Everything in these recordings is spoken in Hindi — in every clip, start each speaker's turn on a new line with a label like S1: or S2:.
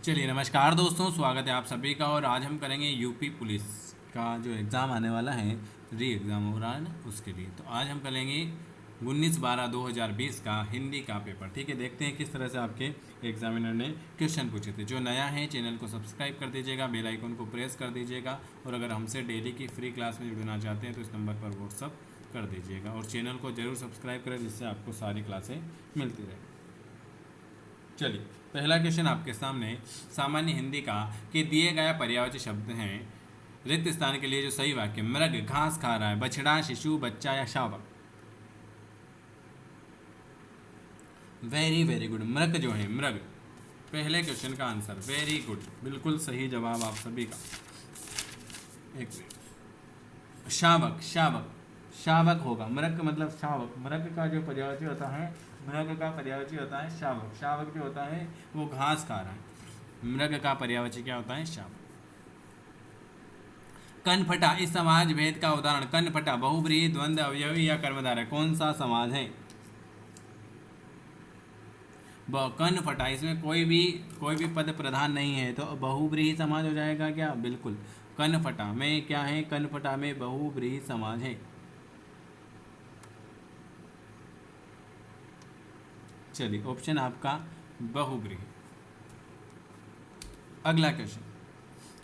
S1: चलिए नमस्कार दोस्तों, स्वागत है आप सभी का। और आज हम करेंगे यूपी पुलिस का जो एग्ज़ाम आने वाला है, री एग्ज़ाम हो रहा है ना, उसके लिए। तो आज हम करेंगे 19/12/2020 का हिंदी का पेपर। ठीक है, देखते हैं किस तरह से आपके एग्जामिनर ने क्वेश्चन पूछे थे। जो नया है चैनल को सब्सक्राइब कर दीजिएगा, बेल आइकन को प्रेस कर दीजिएगा। और अगर हमसे डेली की फ्री क्लास में जुड़ना चाहते हैं तो इस नंबर पर व्हाट्सअप कर दीजिएगा। और चैनल को ज़रूर सब्सक्राइब करें जिससे आपको सारी क्लासें मिलती रहें। चलिए, पहला क्वेश्चन आपके सामने सामान्य हिंदी का कि दिए गए पर्यायवाची शब्द हैं रिक्त स्थान के लिए जो सही वाक्य मृग घास खा रहा है, बछड़ा, शिशु, बच्चा या शावक। Very very good. मृग जो है, मृग पहले क्वेश्चन का आंसर। वेरी गुड, बिल्कुल सही जवाब आप सभी का। एक मिनट। शावक, शावक, शावक होगा। मृग का मतलब शावक। मृग का जो पर्यायवाची होता है, मृग का पर्यायवाची होता है शावक। शावक जो होता है वो घास खा रहा है। मृग का पर्यायवाची क्या होता है? शावक। कनफटा इस समाज भेद का उदाहरण। कनफटा बहुब्रीहि, द्वंद्व, अवयवी या कर्मधारय। कौन सा समाज है? कनफटा, इसमें कोई भी पद प्रधान नहीं है तो बहुब्रीहि समाज हो जाएगा क्या? बिल्कुल। कनफटा में क्या है? कनफटा में बहुब्रीहि समाज है। चलिए, ऑप्शन आपका बहुब्रीहि। अगला क्वेश्चन।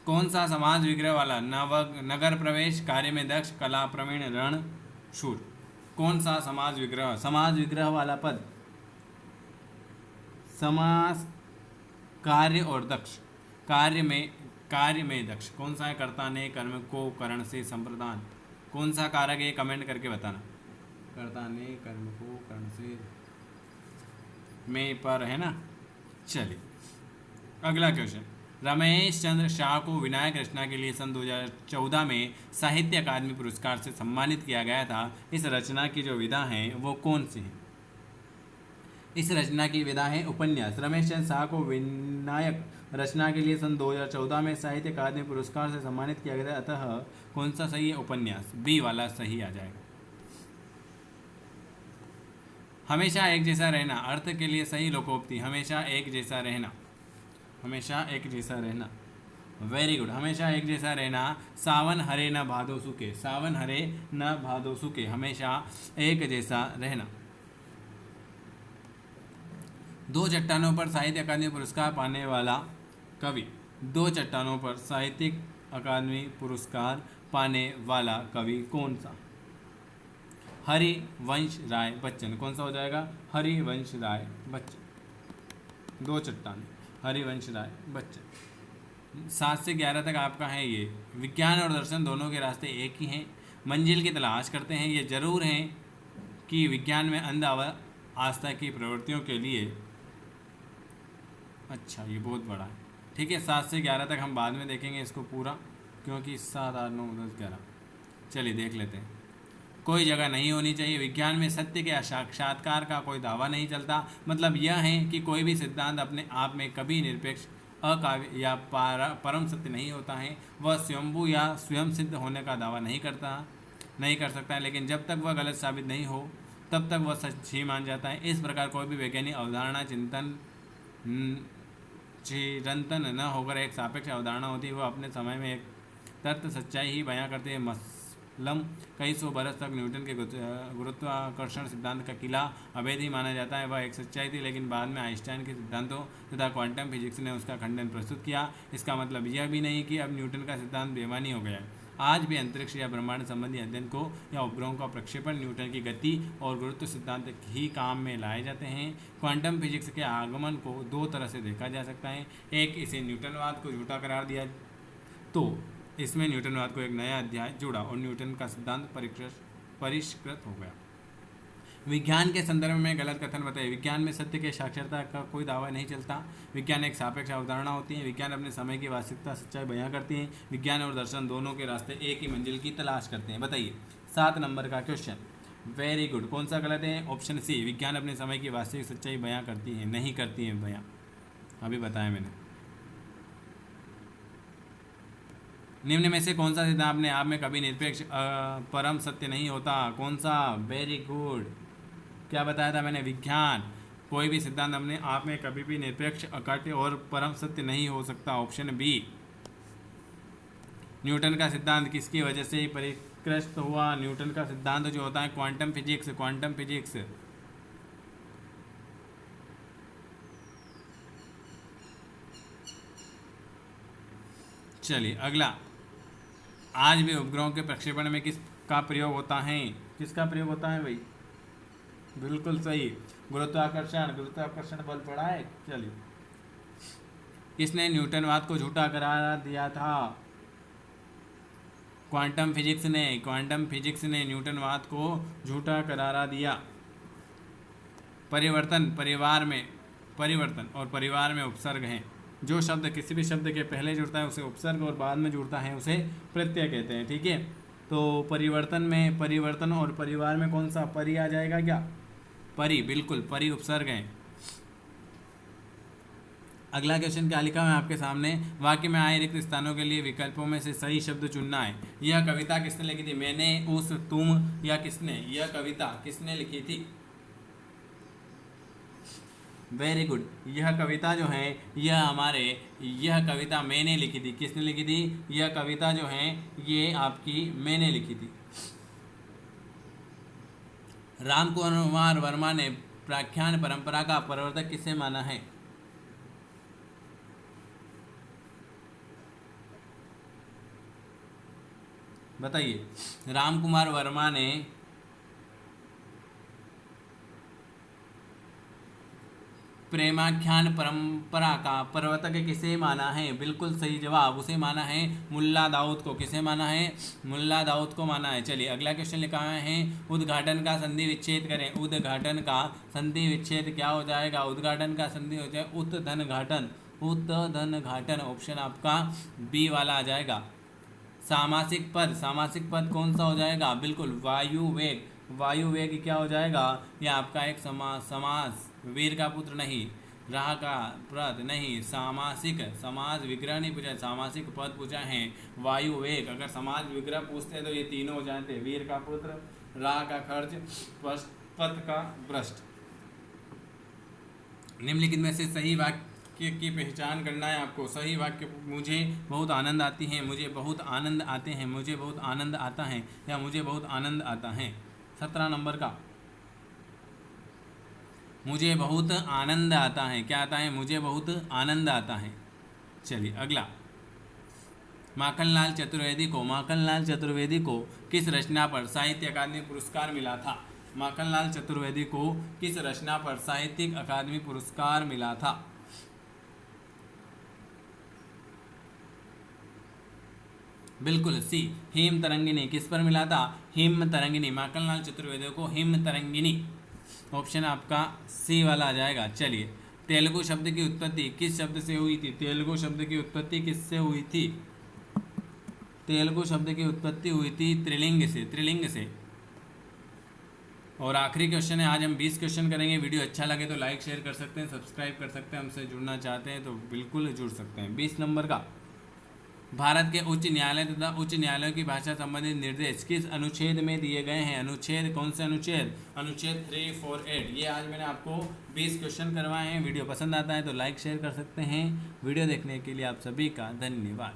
S1: कौन सा समाज विग्रह वाला? नगर प्रवेश, कार्य में दक्ष, कला प्रवीण, रण शूर। कौन सा समाज विग्रह वाला पद? समास कार्य और दक्ष। कार्य में दक्ष कौन सा है? कर्ता ने कर्म को करण से संप्रदान। कौन सा कारक है? कमेंट करके बताना। कर्ता ने कर्म को करण से में पर है ना। चलिए, अगला क्वेश्चन। रमेश चंद्र शाह को विनायक रचना के लिए सन 2014 में साहित्य अकादमी पुरस्कार से सम्मानित किया गया था। इस रचना की जो विधा है वो कौन सी है? इस रचना की विधा है उपन्यास। रमेश चंद्र शाह को विनायक रचना के लिए सन 2014 में साहित्य अकादमी पुरस्कार से सम्मानित किया गया था, अतः कौन सा सही है? उपन्यास, बी वाला सही आ जाएगा। हमेशा एक जैसा रहना, अर्थ के लिए सही लोकोक्ति। हमेशा एक जैसा रहना, हमेशा एक जैसा रहना। Very good. हमेशा एक जैसा रहना। सावन हरे न भादो सुखे, सावन हरे न भादो सुखे। हमेशा एक जैसा रहना। दो चट्टानों पर साहित्य अकादमी पुरस्कार पाने वाला कवि। दो चट्टानों पर साहित्यिक अकादमी पुरस्कार पाने वाला कवि कौन सा? हरिवंश राय बच्चन। कौन सा हो जाएगा? हरिवंश राय बच्चन। दो चट्टान, हरिवंश राय बच्चन। 7 से 11 तक आपका है ये। विज्ञान और दर्शन दोनों के रास्ते एक ही हैं। मंजिल की तलाश करते हैं। ये जरूर हैं कि विज्ञान में अंध आस्था की प्रवृत्तियों के लिए। अच्छा, ये बहुत बड़ा है। ठीक है, 7 से 11 तक हम बाद में देखेंगे इसको पूरा, क्योंकि 7, 8, 9, 10, 11। चलिए देख लेते हैं। कोई जगह नहीं होनी चाहिए। विज्ञान में सत्य के साक्षात्कार का कोई दावा नहीं चलता। मतलब यह है कि कोई भी सिद्धांत अपने आप में कभी निरपेक्ष, अकाव्य या परम सत्य नहीं होता है। वह स्वयंभू या स्वयं सिद्ध होने का दावा नहीं कर सकता है, लेकिन जब तक वह गलत साबित नहीं हो तब तक वह सच ही मान जाता है। इस प्रकार कोई भी वैज्ञानिक अवधारणा चिरंतन न होकर एक सापेक्ष अवधारणा होती है। वह अपने समय में एक तथ्य सच्चाई ही बयां करते हैं। मसलम कई सौ बरस तक न्यूटन के गुरुत्वाकर्षण सिद्धांत का किला अवैध ही माना जाता है। वह एक सच्चाई थी, लेकिन बाद में आइंस्टाइन के सिद्धांतों तथा क्वांटम फिजिक्स ने उसका खंडन प्रस्तुत किया। इसका मतलब यह भी नहीं कि अब न्यूटन का सिद्धांत बेमानी हो गया है। आज भी अंतरिक्ष या ब्रह्मांड संबंधी अध्ययन को या उपग्रहों का प्रक्षेपण न्यूटन की गति और गुरुत्व सिद्धांत ही काम में लाए जाते हैं। क्वांटम फिजिक्स के आगमन को दो तरह से देखा जा सकता है। एक, इसे न्यूटनवाद को झूठा करार दिया तो इसमें न्यूटनवाद को एक नया अध्याय जुड़ा और न्यूटन का सिद्धांत परिष्कृत हो गया। विज्ञान के संदर्भ में गलत कथन बताइए। विज्ञान में सत्य के साक्षरता का कोई दावा नहीं चलता। विज्ञान एक सापेक्ष अवधारणा होती है। विज्ञान अपने समय की वास्तविकता सच्चाई बयां करती है। विज्ञान और दर्शन दोनों के रास्ते एक ही मंजिल की तलाश करते हैं। बताइए 7 नंबर का क्वेश्चन। Very good. कौन सा गलत है? ऑप्शन सी, विज्ञान अपने समय की वास्तविक सच्चाई बयां करती है, नहीं करती है बयां। अभी बताया मैंने। निम्न में से कौन सा सिद्धांत अपने आप में कभी निरपेक्ष परम सत्य नहीं होता? कौन सा? Very good. क्या बताया था मैंने? विज्ञान कोई भी सिद्धांत अपने आप में कभी भी निरपेक्ष, अकाट्य और परम सत्य नहीं हो सकता। Option B. न्यूटन का सिद्धांत किसकी वजह से ही परिष्कृत हुआ? न्यूटन का सिद्धांत जो होता है क्वांटम फिजिक्स, क्वांटम फिजिक्स। चलिए अगला, आज भी उपग्रहों के प्रक्षेपण में किसका प्रयोग होता है? किसका प्रयोग होता है भाई? बिल्कुल सही, गुरुत्वाकर्षण। गुरुत्वाकर्षण बल पड़ा है। चलिए, किसने न्यूटनवाद को झूठा करार दिया था? क्वांटम फिजिक्स ने। क्वांटम फिजिक्स ने न्यूटनवाद को झूठा करारा दिया। परिवर्तन परिवार में, परिवर्तन और परिवार में उपसर्ग हैं। जो शब्द किसी भी शब्द के पहले जुड़ता है उसे उपसर्ग और बाद में जुड़ता है उसे प्रत्यय कहते हैं। ठीक है, तो परिवर्तन में परिवर्तन और परिवार में कौन सा? परि आ जाएगा क्या? परि, बिल्कुल परि उपसर्ग है। अगला क्वेश्चन क्या लिखा है आपके सामने? वाक्य में आए रिक्त स्थानों के लिए विकल्पों में से सही शब्द चुनना है। यह कविता किसने लिखी थी? मैंने, उस, तुम या किसने? यह कविता किसने लिखी थी? Very good. यह कविता जो है यह कविता मैंने लिखी थी। किसने लिखी थी? यह कविता जो है ये आपकी मैंने लिखी थी। रामकुमार वर्मा ने प्राख्यान परंपरा का प्रवर्तक किसे माना है? बताइए। रामकुमार वर्मा ने प्रेमाख्यान परंपरा का प्रवर्तक किसे माना है? बिल्कुल सही जवाब, उसे माना है मुल्ला दाऊद को। किसे माना है? मुल्ला दाऊद को माना है। चलिए अगला क्वेश्चन लिखा है, उद्घाटन का संधि विच्छेद करें। उद्घाटन का संधि विच्छेद क्या हो जाएगा? उद्घाटन का संधि हो जाए उत्धनघाटन। उत्धनघाटन ऑप्शन आपका बी वाला आ जाएगा। सामासिक पद, सामासिक पद कौन सा हो जाएगा? बिल्कुल वायु वेग। वायु वेग क्या हो जाएगा? यह आपका एक समास। वीर का पुत्र नहीं, राह का प्रद नहीं, सामासिक, समास विग्रह नहीं पूछा, सामासिक पद पूछा है। वायु वेग, अगर समाज विग्रह पूछते तो ये तीनों हो जाते, वीर का पुत्र, राह का खर्च, पद का भ्रष्ट। निम्नलिखित में से सही वाक्य की पहचान करना है आपको। सही वाक्य, मुझे बहुत आनंद आती है, मुझे बहुत आनंद आते हैं, मुझे बहुत आनंद आता है या मुझे बहुत आनंद आता है। 17 नंबर का, मुझे बहुत आनंद आता है। क्या आता है? मुझे बहुत आनंद आता है। चलिए अगला, माखनलाल चतुर्वेदी को किस रचना पर साहित्य अकादमी पुरस्कार मिला था? माखनलाल चतुर्वेदी को किस रचना पर साहित्यिक अकादमी पुरस्कार मिला था? बिल्कुल सी, हेम तरंगिनी। किस पर मिला था? हेम तरंगिनी। माखनलाल चतुर्वेदी को हेम तरंगिनी, ऑप्शन आपका सी वाला आ जाएगा। चलिए, तेलुगु शब्द की उत्पत्ति किस शब्द से हुई थी? तेलुगु शब्द की उत्पत्ति किससे हुई थी? तेलुगु शब्द की उत्पत्ति हुई थी त्रिलिंग से, त्रिलिंग से। और आखिरी क्वेश्चन है, आज हम 20 क्वेश्चन करेंगे। वीडियो अच्छा लगे तो लाइक शेयर कर सकते हैं, सब्सक्राइब कर सकते हैं। हमसे जुड़ना चाहते हैं तो बिल्कुल जुड़ सकते हैं। 20 नंबर का, भारत के उच्च न्यायालय तथा उच्च न्यायालयों की भाषा संबंधित निर्देश किस अनुच्छेद में दिए गए हैं? अनुच्छेद, कौन से अनुच्छेद? अनुच्छेद 348। ये आज मैंने आपको 20 क्वेश्चन करवाए हैं। वीडियो पसंद आता है तो लाइक शेयर कर सकते हैं। वीडियो देखने के लिए आप सभी का धन्यवाद।